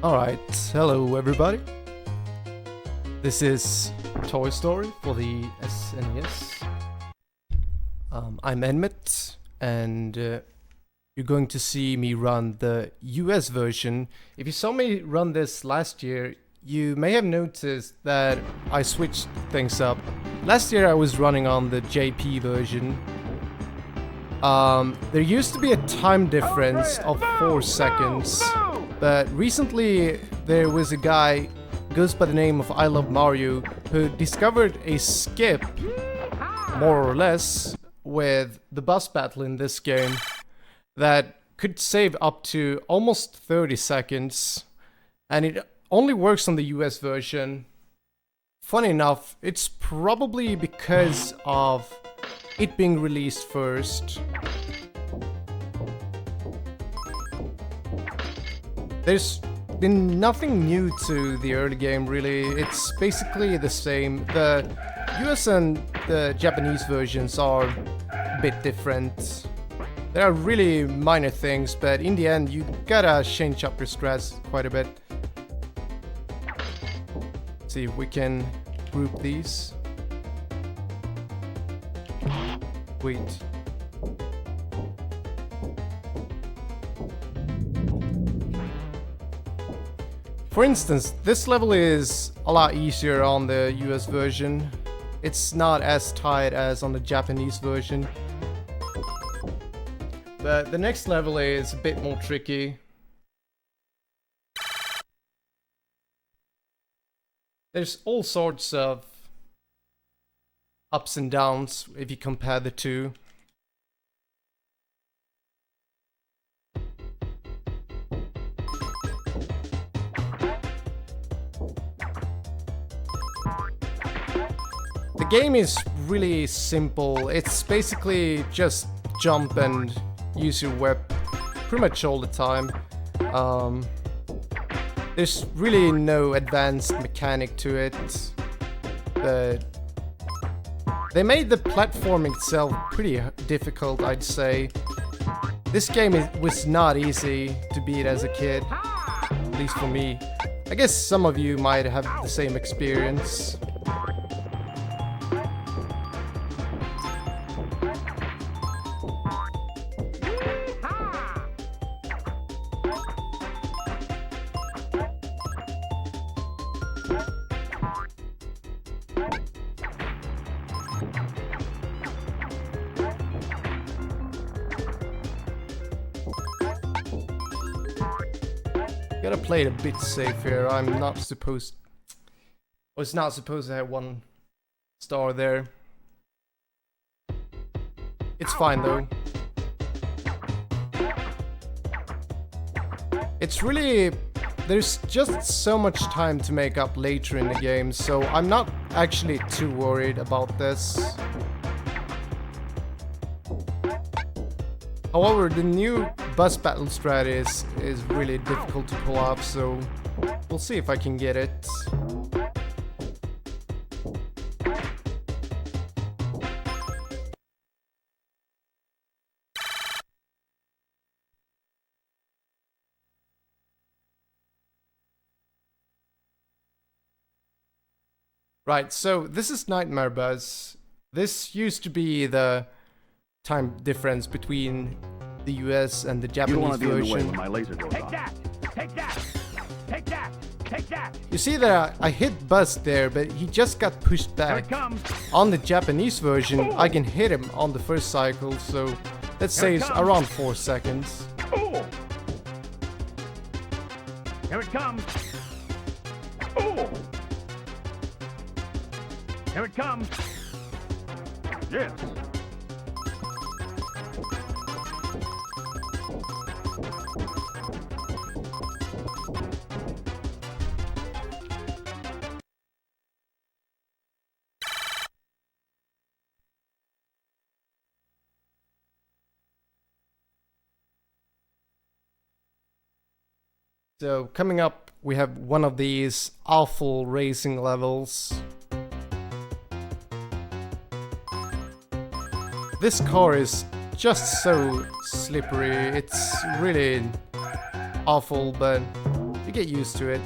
Alright, hello everybody. This is Toy Story for the SNES. I'm Enmet, and you're going to see me run the US version. If you saw me run this last year, you may have noticed that I switched things up. Last year I was running on the JP version. There used to be a time difference of 4 seconds. But recently there was a guy, goes by the name of I Love Mario, who discovered a skip, more or less, with the bus battle in this game that could save up to almost 30 seconds. And it only works on the US version. Funny enough, it's probably because of it being released first. There's been nothing new to the early game, really. It's basically the same. The US and the Japanese versions are a bit different. There are really minor things, but in the end you gotta change up your strats quite a bit. Let's see if we can group these. Wait. For instance, this level is a lot easier on the US version. It's not as tight as on the Japanese version. But the next level is a bit more tricky. There's all sorts of ups and downs if you compare the two. The game is really simple. It's basically just jump and use your whip pretty much all the time. There's really no advanced mechanic to it, but they made the platform itself pretty difficult, I'd say. This game was not easy to beat as a kid, at least for me. I guess some of you might have the same experience. Gotta play it a bit safe here. I was not supposed to have 1 star there. It's fine though. It's really... there's just so much time to make up later in the game, so I'm not actually too worried about this. However, the new bus battle strat is really difficult to pull off, so we'll see if I can get it. Right, so this is Nightmare Bus. This used to be the time difference between the US and the Japanese version. My laser goes Take off. that! Take that! Take that! Take that! You see that I hit Buzz there, but he just got pushed Here back. it comes! On the Japanese version, I can hit him on the first cycle, so let's say it's around 4 seconds. Ooh! Here it comes! Ooh! Here it comes! Yes! So coming up, we have one of these awful racing levels. This car is just so slippery. It's really awful, but You get used to it.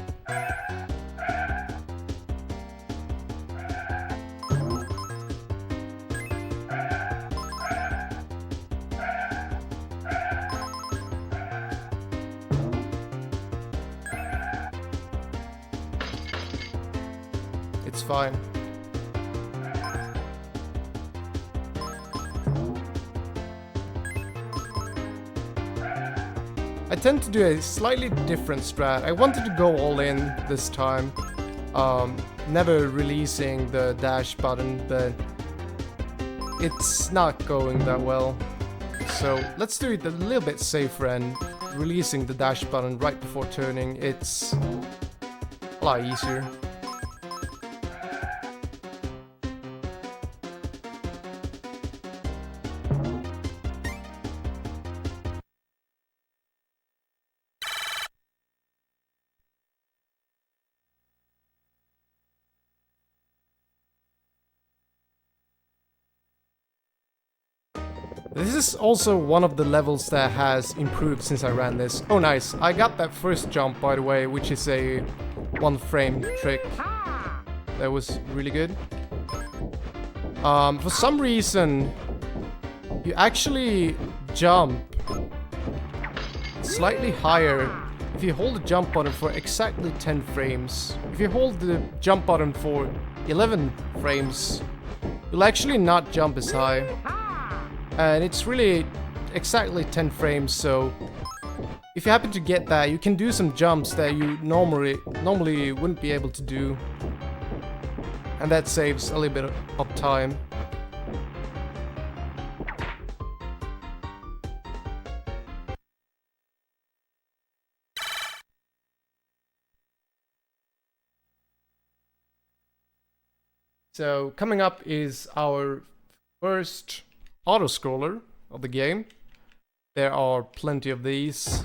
It's fine. I tend to do a slightly different strat. I wanted to go all in this time, never releasing the dash button, but it's not going that well. So let's do it a little bit safer and releasing the dash button right before turning. It's a lot easier. This is also one of the levels that has improved since I ran this. Oh nice, I got that first jump by the way, which is a 1 frame trick. That was really good. For some reason, you actually jump slightly higher if you hold the jump button for exactly 10 frames. If you hold the jump button for 11 frames, you'll actually not jump as high. And it's really exactly 10 frames, so if you happen to get that, you can do some jumps that you normally wouldn't be able to do. And that saves a little bit of time. So coming up is our first auto-scroller of the game. There are plenty of these.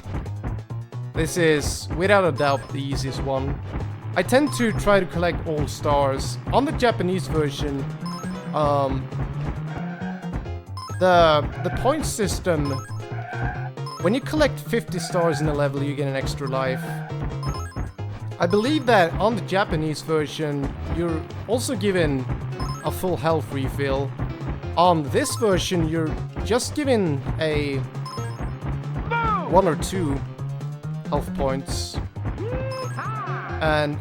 This is without a doubt the easiest one. I tend to try to collect all stars. On the Japanese version, the point system, when you collect 50 stars in a level, you get an extra life. I believe that on the Japanese version, you're also given a full health refill. On this version, you're just given a 1 or 2 health points. And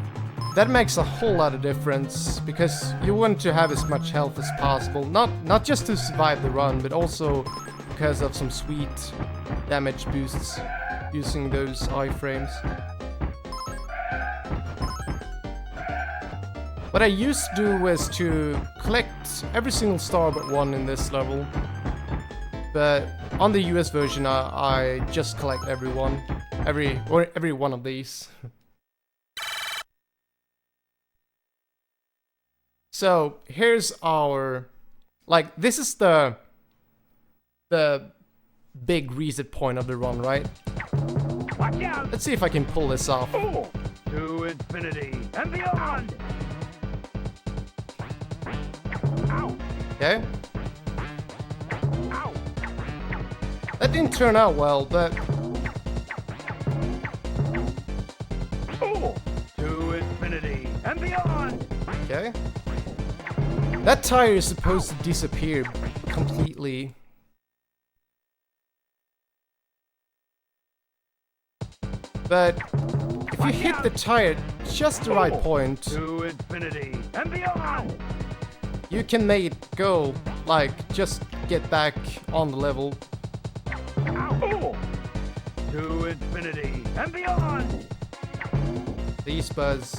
that makes a whole lot of difference, because you want to have as much health as possible. Not just to survive the run, but also because of some sweet damage boosts using those iframes. What I used to do was to collect every single star but 1 in this level. But on the US version, I just collect every one of these. So here's our, like, this is the big reset point of the run, right? Watch out! Let's see if I can pull this off. To infinity and beyond! Ow! Okay. Ow! That didn't turn out well, but To infinity and beyond! okay. That tire is supposed to disappear completely. But if you hit the tire at just the right point, To infinity and beyond! you can make it go, like, just get back on the level. To infinity and beyond! These buzz.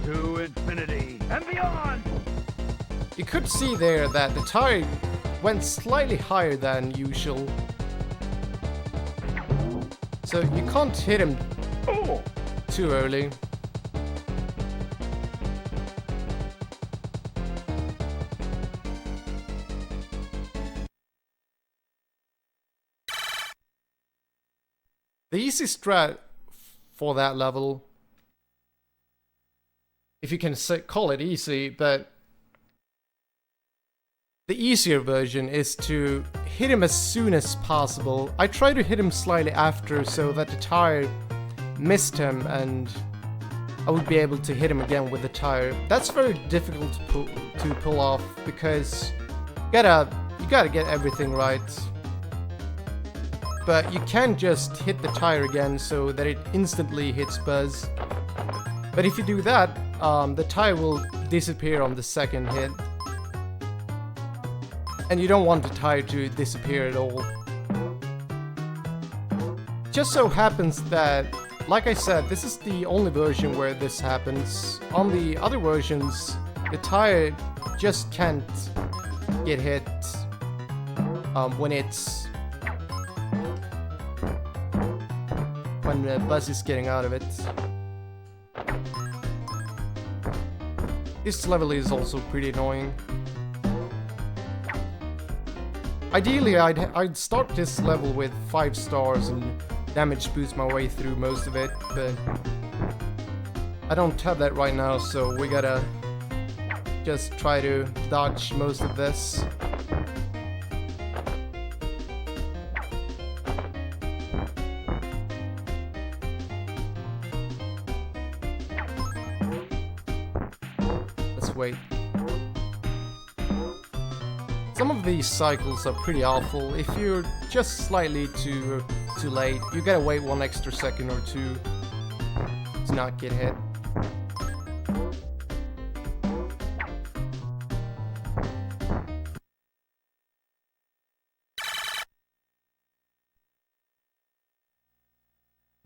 To infinity and beyond! You could see there that the tire went slightly higher than usual. So you can't hit him too early. The easy strat for that level, if you can call it easy, but the easier version is to hit him as soon as possible. I tried to hit him slightly after so that the tire missed him and I would be able to hit him again with the tire. That's very difficult to pull off because you gotta get everything right. But you can just hit the tire again so that it instantly hits Buzz. But if you do that, the tire will disappear on the second hit. And you don't want the tire to disappear at all. Just so happens that, like I said, this is the only version where this happens. On the other versions, the tire just can't get hit when Buzz is getting out of it. This level is also pretty annoying. Ideally, I'd start this level with 5 stars and damage boost my way through most of it, but I don't have that right now, so we gotta just try to dodge most of this. Let's wait. Some of these cycles are pretty awful. If you're just slightly too late, you gotta wait 1 extra second or 2 to not get hit.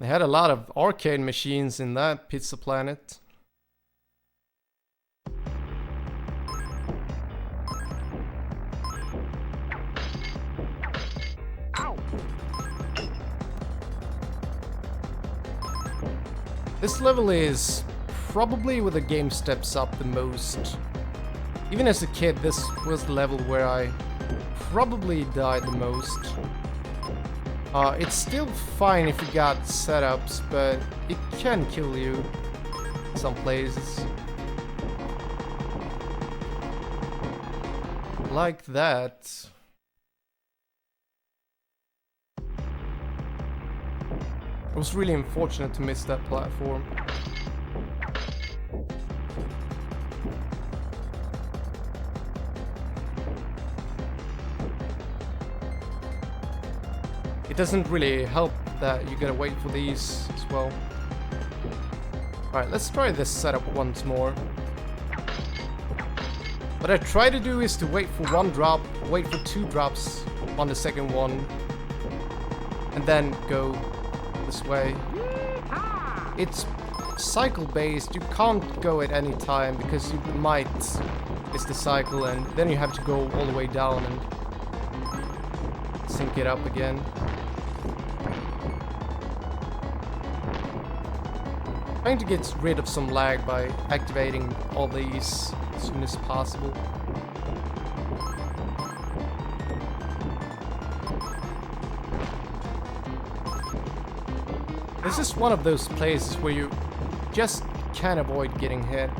They had a lot of arcade machines in that Pizza Planet. This level is probably where the game steps up the most. Even as a kid, this was the level where I probably died the most. It's still fine if you got setups, but it can kill you in some places. Like that. It was really unfortunate to miss that platform. It doesn't really help that you gotta wait for these as well. Alright, let's try this setup once more. What I try to do is to wait for 1 drop, wait for 2 drops on the second one, and then go this way. It's cycle based, you can't go at any time because you might miss the cycle and then you have to go all the way down and sync it up again. Trying to get rid of some lag by activating all these as soon as possible. This is one of those places where you just can't avoid getting hit.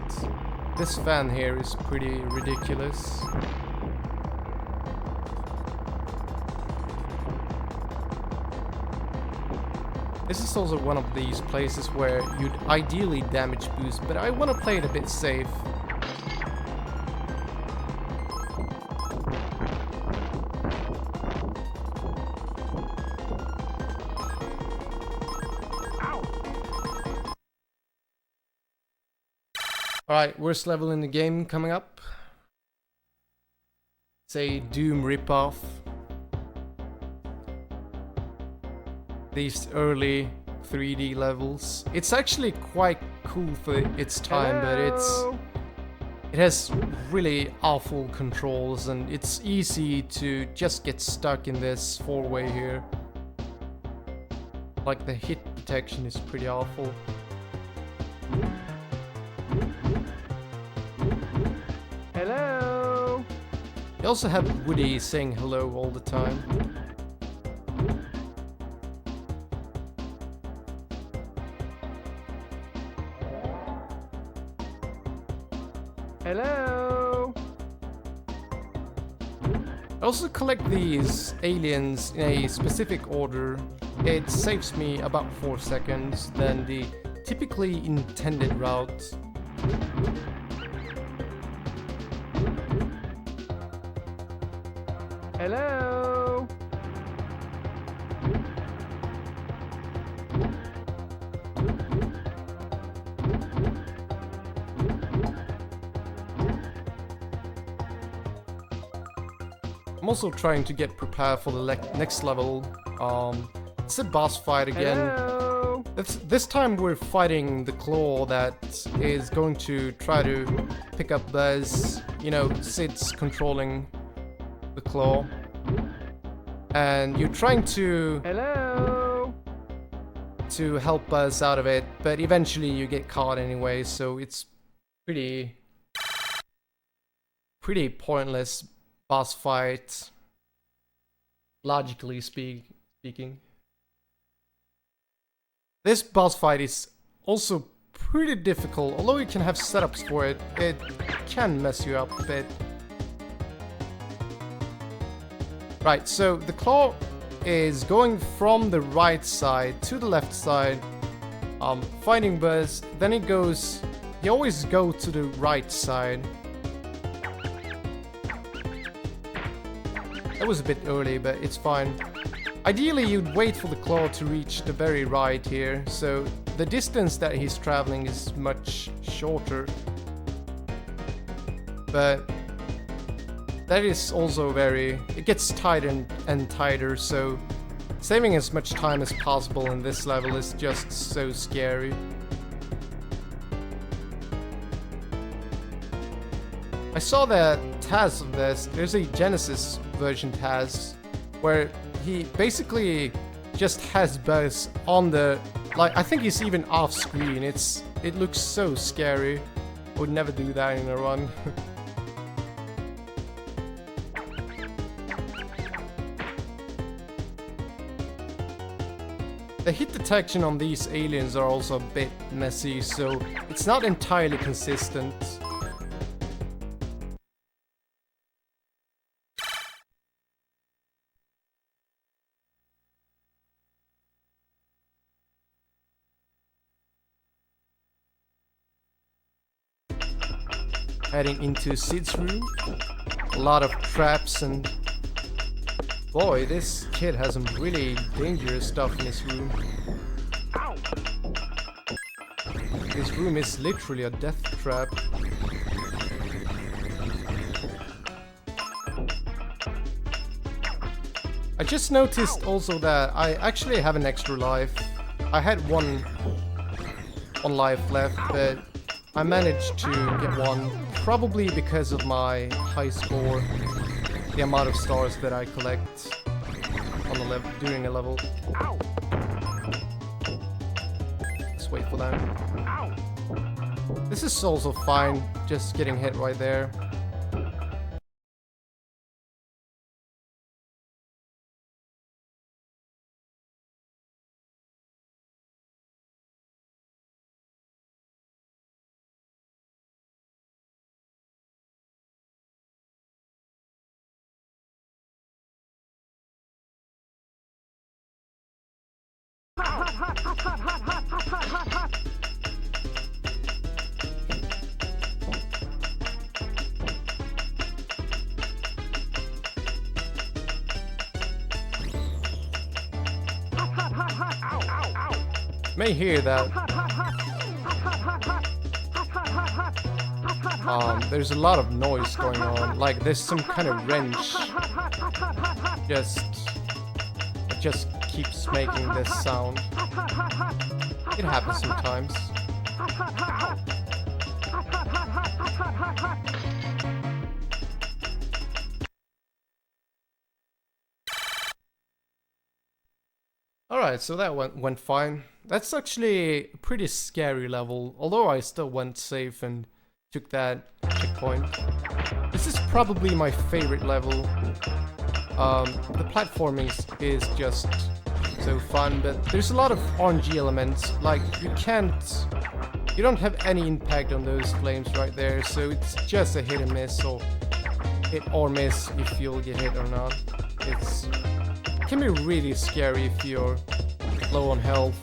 This fan here is pretty ridiculous. This is also one of these places where you'd ideally damage boost, but I want to play it a bit safe. Alright, worst level in the game coming up. It's a Doom ripoff. These early 3D levels. It's actually quite cool for its time, but it has really awful controls and it's easy to just get stuck in this 4-way here. Like the hit detection is pretty awful. Hello. You also have Woody saying hello all the time. Hello. I also collect these aliens in a specific order. It saves me about 4 seconds than the typically intended route. Hello? I'm also trying to get prepared for the next level. It's a boss fight again. Hello? This time we're fighting the claw that is going to try to pick up Buzz. You know, Sid's controlling the claw. And you're trying to Hello? help Buzz out of it, but eventually you get caught anyway, so it's pretty pointless boss fight, logically speaking. This boss fight is also pretty difficult. Although you can have setups for it, it can mess you up a bit. Right, so the claw is going from the right side to the left side, fighting Buzz. Then it goes, you always go to the right side. That was a bit early, but it's fine. Ideally, you'd wait for the claw to reach the very right here, so the distance that he's traveling is much shorter. But that is also it gets tighter and tighter, so saving as much time as possible in this level is just so scary. I saw that Taz of this, there's a Genesis version Taz, where he basically just has Buzz on the, like, I think he's even off screen. It looks so scary. I would never do that in a run. The hit detection on these aliens are also a bit messy, so it's not entirely consistent. Heading into Sid's room. A lot of traps and... Boy, this kid has some really dangerous stuff in his room. His room is literally a death trap. I just noticed also that I actually have an extra life. I had one life left, but I managed to get one, probably because of my high score, the amount of stars that I collect on the level during a level. Let's wait for that. This is also fine, just getting hit right there. May hear that. There's a lot of noise going on. Like there's some kind of wrench. It just keeps making this sound. It happens sometimes. Alright, so that went fine. That's actually a pretty scary level, although I still went safe and took that checkpoint. This is probably my favorite level. The platforming is just so fun, but there's a lot of RNG elements. Like, you don't have any impact on those flames right there, so it's just a hit and miss, or hit or miss if you'll get hit or not. It can be really scary if you're low on health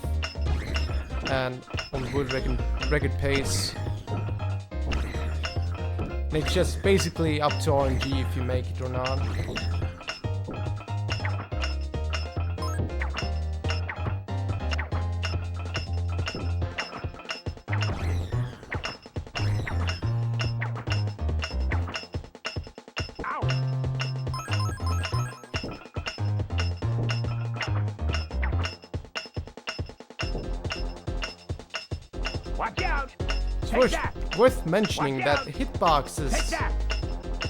and on good record pace. And it's just basically up to RNG if you make it or not. Watch out! It's worth mentioning that the hitboxes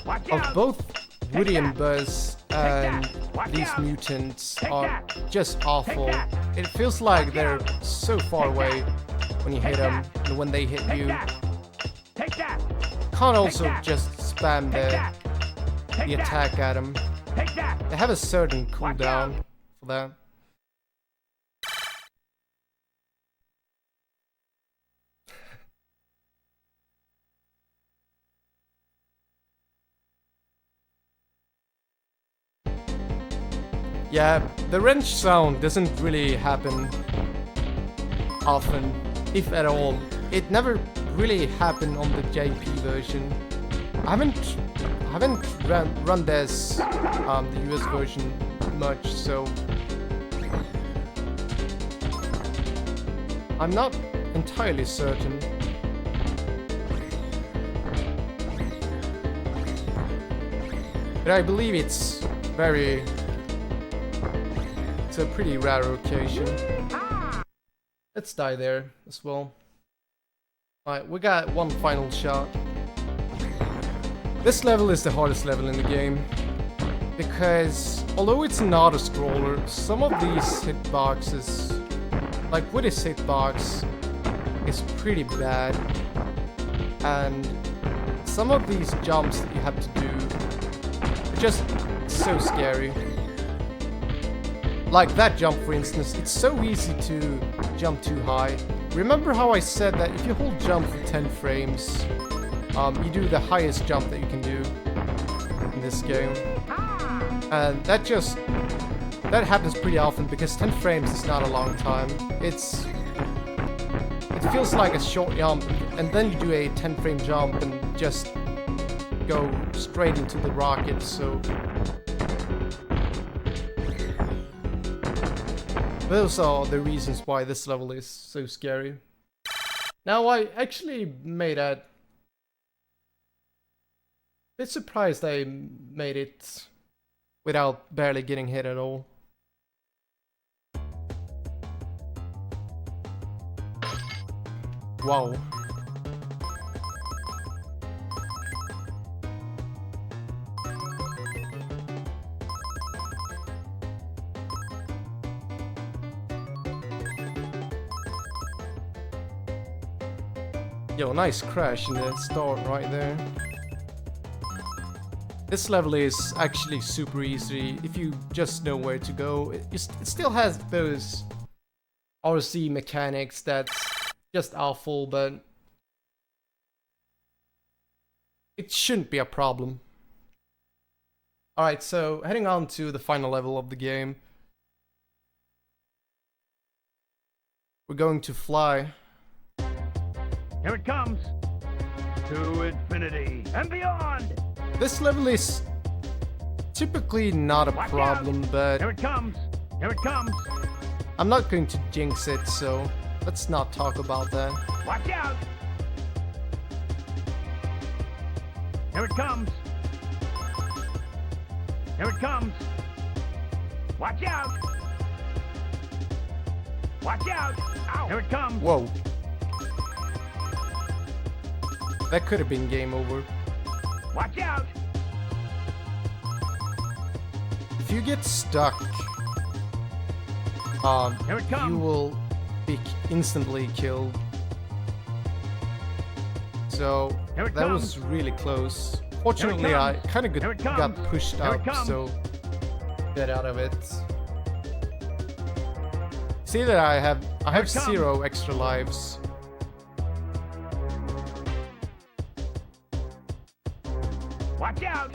of both Woody and Buzz and these mutants are just awful. It feels like they're so far away when you hit them, and when they hit you, can't also just spam the attack at them. They have a certain cooldown for that. Yeah, the wrench sound doesn't really happen often, if at all. It never really happened on the JP version. I haven't run this the US version much, so I'm not entirely certain. But I believe it's a pretty rare occasion. Let's die there as well. Alright, we got one final shot. This level is the hardest level in the game, because although it's not a scroller, some of these hitboxes, like Woody's hitbox, is pretty bad, and some of these jumps that you have to do are just so scary. Like that jump, for instance, it's so easy to jump too high. Remember how I said that if you hold jump for 10 frames, you do the highest jump that you can do in this game. And that happens pretty often because 10 frames is not a long time. It feels like a short jump, and then you do a 10 frame jump and just go straight into the rocket, so those are the reasons why this level is so scary. Now, I actually made a bit surprised I made it without barely getting hit at all. Wow. Yo, nice crash in the start right there. This level is actually super easy if you just know where to go. It still has those RC mechanics that's just awful, but it shouldn't be a problem. Alright, so heading on to the final level of the game. We're going to fly. Here it comes. To infinity and beyond. This level is typically not a problem, but Here it comes. Here it comes. I'm not going to jinx it, so let's not talk about that. Watch out. Here it comes. Here it comes. Watch out. Watch out. Ow. Here it comes. Whoa. That could have been game over. Watch out. If you get stuck, Here it comes. you will be instantly killed. So Here it that comes. was really close. Fortunately, I comes. kind of Here it got comes. pushed Here it up, comes. so get out of it. See that I have it comes. 0 extra lives. Watch out.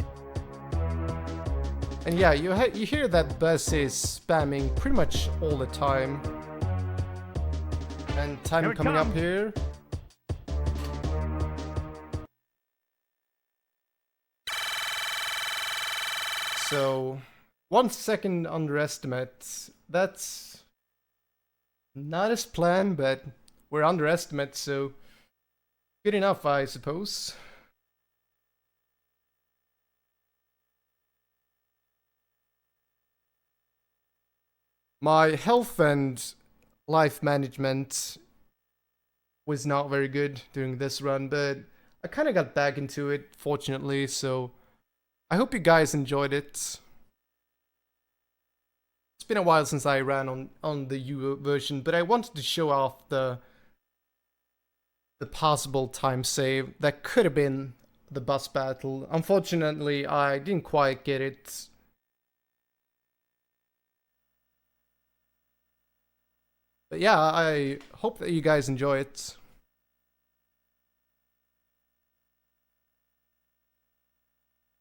And yeah, you hear that bus is spamming pretty much all the time. And time Here it coming up comes. here. So, 1 second underestimate. That's not as planned, but we're underestimate, so good enough, I suppose. My health and life management was not very good during this run, but I kind of got back into it, fortunately, so I hope you guys enjoyed it. It's been a while since I ran on the U version, but I wanted to show off the possible time save that could have been the bus battle. Unfortunately, I didn't quite get it. But yeah, I hope that you guys enjoy it.